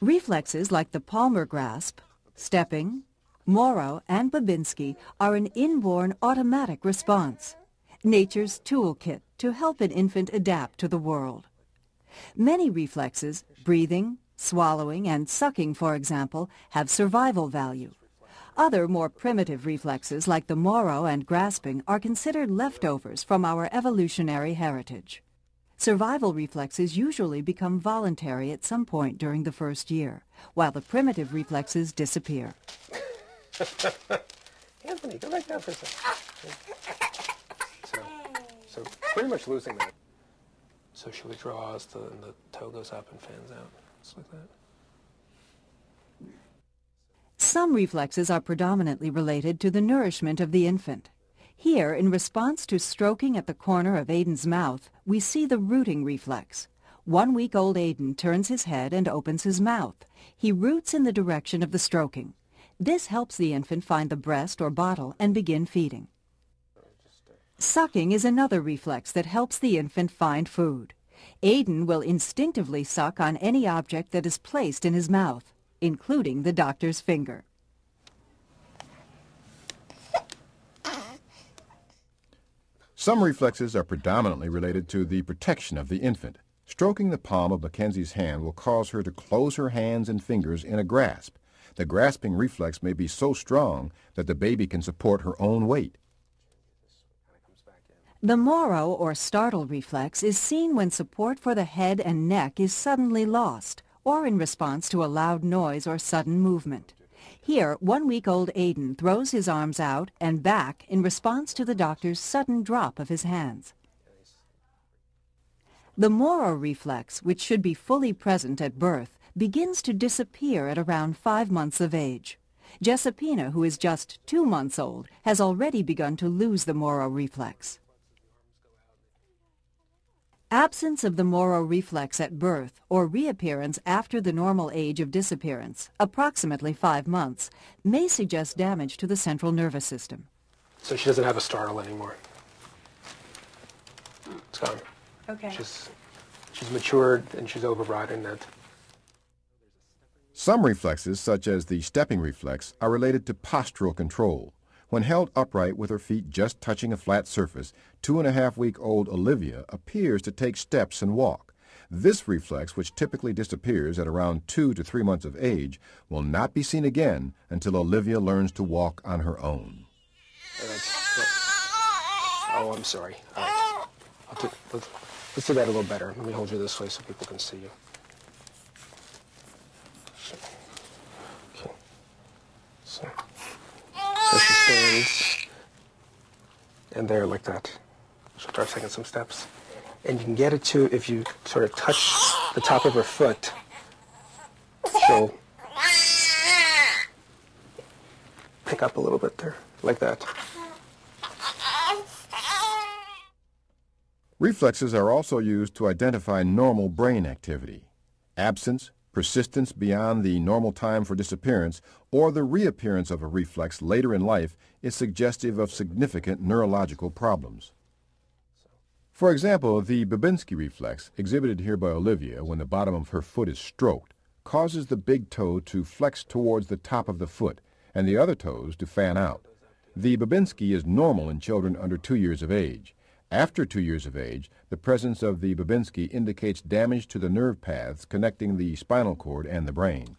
Reflexes like the palmar grasp, stepping, Morrow, and Babinski are an inborn automatic response, nature's toolkit to help an infant adapt to the world. Many reflexes, breathing, swallowing, and sucking, for example, have survival value. Other more primitive reflexes like the Morrow and grasping are considered leftovers from our evolutionary heritage. Survival reflexes usually become voluntary at some point during the first year, while the primitive reflexes disappear. Anthony, go back down for a second. So pretty much losing that. So she withdraws, and the toe goes up and fans out, just like that. Some reflexes are predominantly related to the nourishment of the infant. Here, in response to stroking at the corner of Aiden's mouth, we see the rooting reflex. 1-week-old Aiden turns his head and opens his mouth. He roots in the direction of the stroking. This helps the infant find the breast or bottle and begin feeding. Sucking is another reflex that helps the infant find food. Aiden will instinctively suck on any object that is placed in his mouth, including the doctor's finger. Some reflexes are predominantly related to the protection of the infant. Stroking the palm of Mackenzie's hand will cause her to close her hands and fingers in a grasp. The grasping reflex may be so strong that the baby can support her own weight. The Morrow or startle reflex is seen when support for the head and neck is suddenly lost, or in response to a loud noise or sudden movement. Here, 1-week-old Aiden throws his arms out and back in response to the doctor's sudden drop of his hands. The Morrow reflex, which should be fully present at birth, begins to disappear at around 5 months of age. Jessipina, who is just 2 months old, has already begun to lose the Morrow reflex. Absence of the Morrow reflex at birth or reappearance after the normal age of disappearance, approximately 5 months, may suggest damage to the central nervous system. So she doesn't have a startle anymore. It's gone. Okay. She's matured and she's overriding that. Some reflexes, such as the stepping reflex, are related to postural control. When held upright with her feet just touching a flat surface, 2.5-week-old Olivia appears to take steps and walk. This reflex, which typically disappears at around 2 to 3 months of age, will not be seen again until Olivia learns to walk on her own. Oh, I'm sorry. All right. Let's do that a little better. Let me hold you this way so people can see you. Okay. So she stands, and there like that. She'll start taking some steps. And you can get it to, if you sort of touch the top of her foot, she'll pick up a little bit there, like that. Reflexes are also used to identify normal brain activity. Absence, persistence beyond the normal time for disappearance, or the reappearance of a reflex later in life is suggestive of significant neurological problems. For example, the Babinski reflex, exhibited here by Olivia when the bottom of her foot is stroked, causes the big toe to flex towards the top of the foot and the other toes to fan out. The Babinski is normal in children under 2 years of age. After 2 years of age, the presence of the Babinski indicates damage to the nerve paths connecting the spinal cord and the brain.